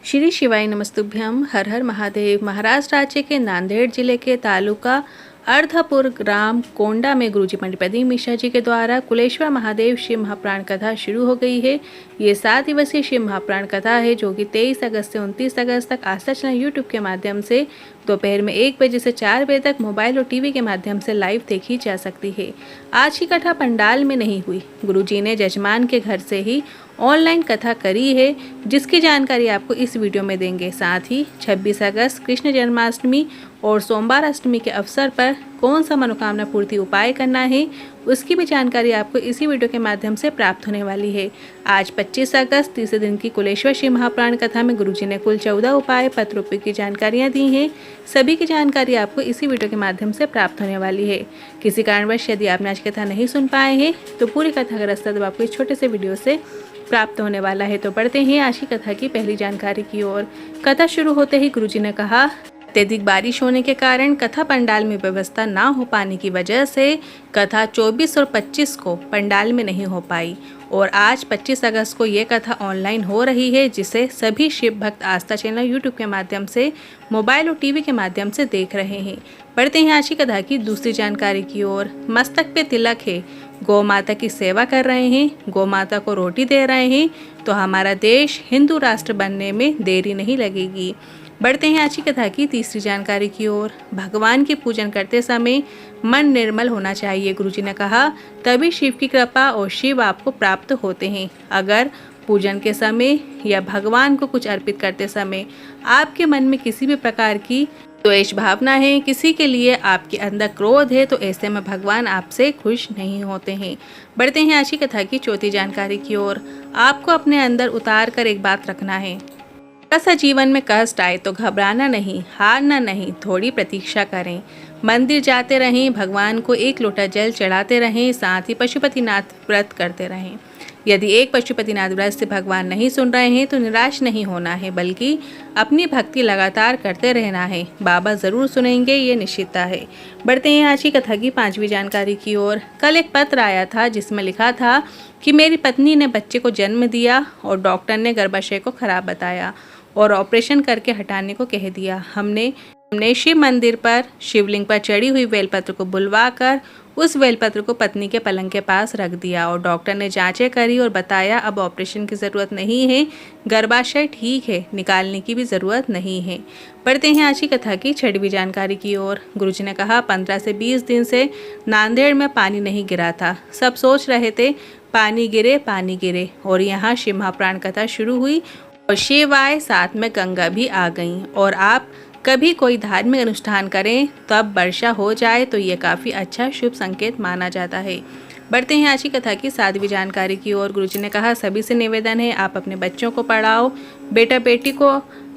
श्री शिवाय नमस्तुभ्यम। हर हर महादेव। महाराष्ट्र राज्य के नांदेड़ जिले के तालुका अर्धापुर ग्राम कोंडा में गुरुजी पंडित प्रदीप मिश्रा जी के द्वारा कुलेश्वर महादेव शिव महाप्राण कथा शुरू हो गई है। ये 7 दिवसीय शिव महाप्राण कथा है जो कि 23 अगस्त से 29 अगस्त तक आस्था चैनल यूट्यूब के माध्यम से दोपहर में 1 बजे से 4 बजे तक मोबाइल और टीवी के माध्यम से लाइव देखी जा सकती है। आज की कथा पंडाल में नहीं हुई, गुरुजी ने जजमान के घर से ही ऑनलाइन कथा करी है, जिसकी जानकारी आपको इस वीडियो में देंगे। साथ ही 26 अगस्त कृष्ण जन्माष्टमी और सोमवार अष्टमी के अवसर पर कौन सा मनोकामना पूर्ति उपाय करना है, उसकी भी जानकारी आपको इसी वीडियो के माध्यम से प्राप्त होने वाली है। आज 25 अगस्त तीसरे दिन की कुलेश्वर शिव महाप्राण कथा में गुरुजी ने कुल 14 उपाय पत्र रूपी की जानकारियाँ दी हैं। सभी की जानकारी आपको इसी वीडियो के माध्यम से प्राप्त होने वाली है। किसी कारणवश यदि आपने आज कथा नहीं सुन पाए हैं तो पूरी कथा का रास्ता तो आपको इस छोटे से वीडियो से प्राप्त होने वाला है। तो बढ़ते हैं आज की कथा की पहली जानकारी की ओर। कथा शुरू होते ही गुरुजी ने कहा, अत्यधिक बारिश होने के कारण कथा पंडाल में व्यवस्था ना हो पाने की वजह से कथा 24 और 25 को पंडाल में नहीं हो पाई और आज 25 अगस्त को ये कथा ऑनलाइन हो रही है, जिसे सभी शिव भक्त आस्था चैनल यूट्यूब के माध्यम से मोबाइल और टीवी के माध्यम से देख रहे हैं। बढ़ते हैं आज की कथा की दूसरी जानकारी की ओर। मस्तक पे तिलक है, गौ माता की सेवा कर रहे हैं, गौ माता को रोटी दे रहे हैं तो हमारा देश हिंदू राष्ट्र बनने में देरी नहीं लगेगी। बढ़ते हैं आज की कथा की तीसरी जानकारी की ओर। भगवान की पूजन करते समय मन निर्मल होना चाहिए, गुरुजी ने कहा, तभी शिव की कृपा और शिव आपको प्राप्त होते हैं। अगर पूजन के समय या भगवान को कुछ अर्पित करते समय आपके मन में किसी भी प्रकार की द्वेष भावना है, किसी के लिए आपके अंदर क्रोध है, तो ऐसे में भगवान आपसे खुश नहीं होते हैं। बढ़ते हैं आज की कथा की चौथी जानकारी की ओर। आपको अपने अंदर उतार कर एक बात रखना है, ऐसा जीवन में कष्ट आए तो घबराना नहीं, हारना नहीं, थोड़ी प्रतीक्षा करें, मंदिर जाते रहें, भगवान को 1 लोटा जल चढ़ाते रहें, साथ ही पशुपतिनाथ व्रत करते रहें। यदि एक पशुपतिनाथ व्रत से भगवान नहीं सुन रहे हैं तो निराश नहीं होना है, बल्कि अपनी भक्ति लगातार करते रहना है। बाबा ज़रूर सुनेंगे, ये निश्चितता है। बढ़ते हैं आज की कथा की 5वीं जानकारी की ओर। कल एक पत्र आया था जिसमें लिखा था कि मेरी पत्नी ने बच्चे को जन्म दिया और डॉक्टर ने गर्भाशय को खराब बताया और ऑपरेशन करके हटाने को कह दिया। हमने शिव मंदिर पर शिवलिंग पर चढ़ी हुई बेलपत्र को बुलवाकर उस बेलपत्र को पत्नी के पलंग के पास रख दिया और डॉक्टर ने जांचें करी और बताया अब ऑपरेशन की ज़रूरत नहीं है, गर्भाशय ठीक है, निकालने की भी ज़रूरत नहीं है। बढ़ते हैं आज की कथा की 6वीं जानकारी की ओर। गुरुजी ने कहा, 15 से 20 दिन से नांदेड़ में पानी नहीं गिरा था। सब सोच रहे थे पानी गिरे और यहाँ शिव महाप्राण कथा शुरू हुई और शिव आए, साथ में गंगा भी आ गई। और आप कभी कोई धार्मिक अनुष्ठान करें तब वर्षा हो जाए तो ये काफ़ी अच्छा शुभ संकेत माना जाता है। बढ़ते हैं आज की कथा की 7वीं जानकारी की ओर। गुरुजी ने कहा, सभी से निवेदन है आप अपने बच्चों को पढ़ाओ, बेटा बेटी को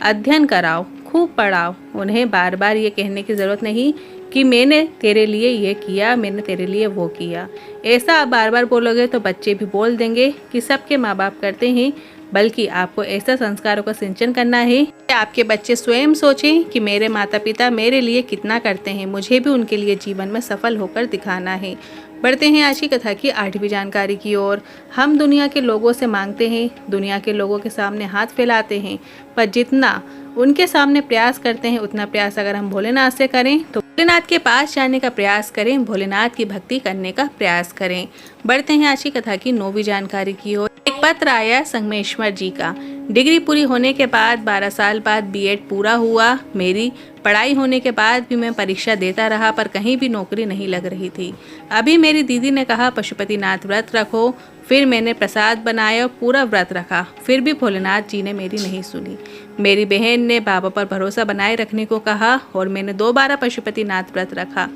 अध्ययन कराओ, खूब पढ़ाओ। उन्हें बार बार ये कहने की ज़रूरत नहीं कि मैंने तेरे लिए ये किया, मैंने तेरे लिए वो किया। ऐसा आप बार बार बोलोगे तो बच्चे भी बोल देंगे कि सबके माँ बाप करते हैं, बल्कि आपको ऐसा संस्कारों का सिंचन करना है कि आपके बच्चे स्वयं सोचें कि मेरे माता पिता मेरे लिए कितना करते हैं, मुझे भी उनके लिए जीवन में सफल होकर दिखाना है। बढ़ते हैं आज की कथा की 8वीं जानकारी की ओर। हम दुनिया के लोगों से मांगते हैं, दुनिया के लोगों के सामने हाथ फैलाते हैं, पर जितना उनके सामने प्रयास करते हैं उतना प्रयास अगर हम भोलेनाथ से करें तो भोलेनाथ के पास जाने का प्रयास करें, भोलेनाथ की भक्ति करने का प्रयास करें। बढ़ते हैं आज की कथा की 9वीं जानकारी की ओर। एक पत्र आया संगमेश्वर जी का। डिग्री पूरी होने के बाद 12 साल बाद बीएड पूरा हुआ। मेरी पढ़ाई होने के बाद भी मैं परीक्षा देता रहा पर कहीं भी नौकरी नहीं लग रही थी। अभी मेरी दीदी ने कहा पशुपतिनाथ व्रत रखो, फिर मैंने प्रसाद बनाया, पूरा व्रत रखा, फिर भी भोलेनाथ जी ने मेरी नहीं सुनी। मेरी बहन ने बाबा पर भरोसा बनाए रखने को कहा और मैंने दोबारा पशुपतिनाथ व्रत रखा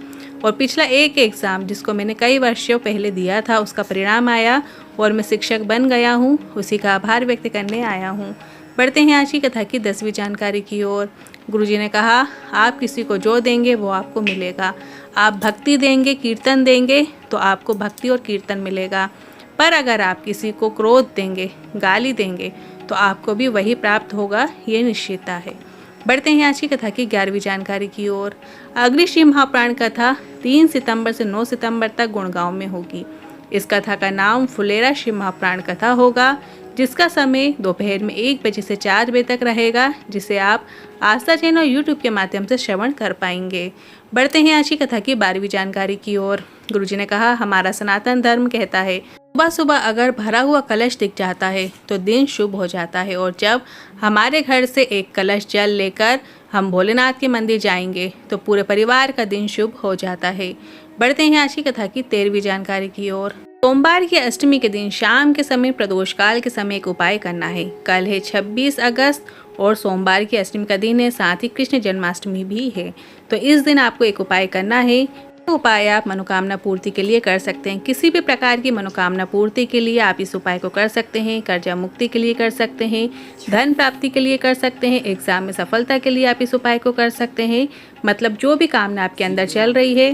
और पिछला एक एग्ज़ाम जिसको मैंने कई वर्षों पहले दिया था उसका परिणाम आया और मैं शिक्षक बन गया हूँ, उसी का आभार व्यक्त करने आया हूँ। बढ़ते हैं आज की कथा की 10वीं जानकारी की ओर। गुरुजी ने कहा, आप किसी को जो देंगे वो आपको मिलेगा। आप भक्ति देंगे, कीर्तन देंगे तो आपको भक्ति और कीर्तन मिलेगा, पर अगर आप किसी को क्रोध देंगे, गाली देंगे तो आपको भी वही प्राप्त होगा, ये निश्चितता है। बढ़ते हैं आज की कथा की 11वीं जानकारी की ओर। अगली शिव महाप्राण कथा 3 सितंबर से 9 सितंबर तक गुड़गांव में होगी। इस कथा का नाम फुलेरा शिव महाप्राण कथा होगा। जिसका समय दोपहर में 1 बजे से 4 बजे तक रहेगा, जिसे आप आस्था चैनल और यूट्यूब के माध्यम से श्रवण कर पाएंगे। बढ़ते हैं आज की कथा की 12वीं जानकारी की ओर। गुरुजी ने कहा, हमारा सनातन धर्म कहता है सुबह सुबह अगर भरा हुआ कलश दिख जाता है तो दिन शुभ हो जाता है, और जब हमारे घर से एक कलश जल लेकर हम भोलेनाथ के मंदिर जाएंगे तो पूरे परिवार का दिन शुभ हो जाता है। बढ़ते हैं आज की कथा की 13वीं जानकारी की ओर। सोमवार की अष्टमी के दिन शाम के समय प्रदोष काल के समय एक उपाय करना है। कल है 26 अगस्त और सोमवार की अष्टमी का दिन है, साथ ही कृष्ण जन्माष्टमी भी है। तो इस दिन आपको एक उपाय करना है। उपाय आप मनोकामना पूर्ति के लिए कर सकते हैं। किसी भी प्रकार की मनोकामना पूर्ति के लिए आप इस उपाय को कर सकते हैं। कर्जा मुक्ति के लिए कर सकते हैं, धन प्राप्ति के लिए कर सकते हैं, एग्जाम में सफलता के लिए आप इस उपाय को कर सकते हैं। मतलब जो भी कामना आपके अंदर चल रही है,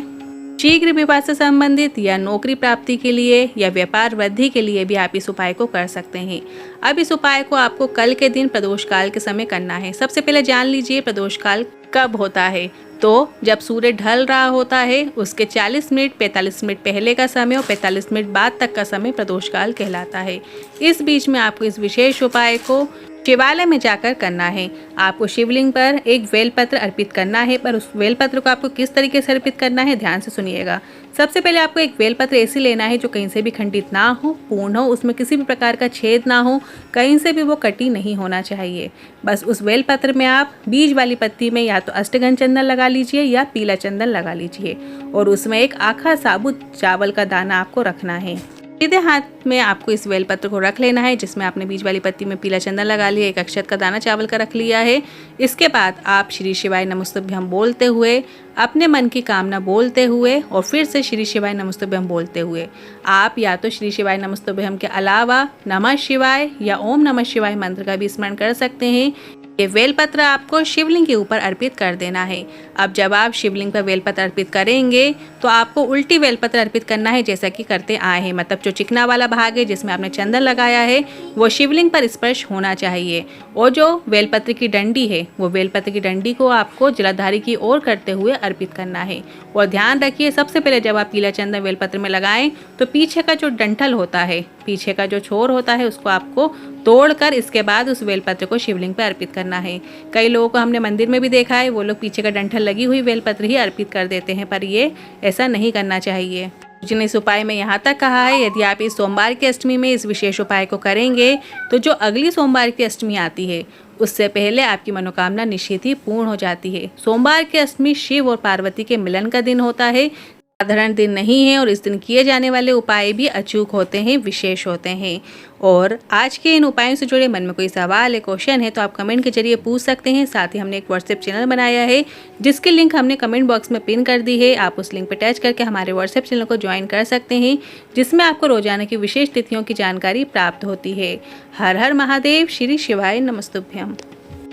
शीघ्र विवाह से संबंधित या नौकरी प्राप्ति के लिए या व्यापार वृद्धि के लिए भी आप इस उपाय को कर सकते हैं। अब इस उपाय को आपको कल के दिन प्रदोष काल के समय करना है। सबसे पहले जान लीजिए प्रदोष काल कब होता है। तो जब सूर्य ढल रहा होता है उसके 40 मिनट 45 मिनट पहले का समय और 45 मिनट बाद तक का समय प्रदोष काल कहलाता है। इस बीच में आपको इस विशेष उपाय को शिवालय में जाकर करना है। आपको शिवलिंग पर एक बेलपत्र अर्पित करना है, पर उस बेलपत्र को आपको किस तरीके से अर्पित करना है ध्यान से सुनिएगा। सबसे पहले आपको एक बेलपत्र ऐसी लेना है जो कहीं से भी खंडित ना हो, पूर्ण हो, उसमें किसी भी प्रकार का छेद ना हो, कहीं से भी वो कटी नहीं होना चाहिए। बस उस बेलपत्र में आप बीज वाली पत्ती में या तो अष्टगंध चंदन लगा लीजिए या पीला चंदन लगा लीजिए, और उसमें एक आखा साबुत चावल का दाना आपको रखना है। सीधे हाथ में आपको इस बेलपत्र को रख लेना है, जिसमें आपने बीज वाली पत्ती में पीला चंदन लगा लिया, एक अक्षत का दाना चावल का रख लिया है। इसके बाद आप श्री शिवाय नमस्तुभ्यं बोलते हुए, अपने मन की कामना बोलते हुए और फिर से श्री शिवाय नमस्तुभ्यं बोलते हुए आप या तो श्री शिवाय नमस्तुभ्यं के अलावा नमः शिवाय या ओम नमः शिवाय मंत्र का भी स्मरण कर सकते हैं। ये बेलपत्र आपको शिवलिंग के ऊपर अर्पित कर देना है। अब जब आप शिवलिंग पर बेलपत्र अर्पित करेंगे तो आपको उल्टी बेलपत्र अर्पित करना है, जैसा कि करते आए हैं। मतलब जो चिकना वाला भाग है जिसमें आपने चंदन लगाया है वो शिवलिंग पर स्पर्श होना चाहिए, और जो बेलपत्र की डंडी है वो बेलपत्र की डंडी को आपको जलाधारी की ओर करते हुए अर्पित करना है। और ध्यान रखिए, सबसे पहले जब आप पीला चंदन बेलपत्र में लगाएं तो पीछे का जो डंठल होता है, पीछे का जो छोर होता है, उसको आपको तोड़कर इसके बाद उस बेलपत्र को शिवलिंग पर अर्पित करना है। कई लोगों को हमने मंदिर में भी देखा है, वो लोग पीछे का डंठल लगी हुई बेलपत्र ही अर्पित कर देते हैं, पर ये ऐसा नहीं करना चाहिए। जिन्हें इस उपाय में यहाँ तक कहा है, यदि आप इस सोमवार की अष्टमी में इस विशेष उपाय को करेंगे तो जो अगली सोमवार की अष्टमी आती है उससे पहले आपकी मनोकामना निश्चित ही पूर्ण हो जाती है। सोमवार की अष्टमी शिव और पार्वती के मिलन का दिन होता है, साधारण दिन नहीं है, और इस दिन किए जाने वाले उपाय भी अचूक होते हैं, विशेष होते हैं। और आज के इन उपायों से जुड़े मन में कोई सवाल है, क्वेश्चन है, तो आप कमेंट के जरिए पूछ सकते हैं। साथ ही हमने एक व्हाट्सएप चैनल बनाया है जिसकी लिंक हमने कमेंट बॉक्स में पिन कर दी है। आप उस लिंक पर टच करके हमारे व्हाट्सएप चैनल को ज्वाइन कर सकते हैं, जिसमें आपको रोजाना की विशेष तिथियों की जानकारी प्राप्त होती है। हर हर महादेव, श्री शिवाय नमस्तुभ्यं।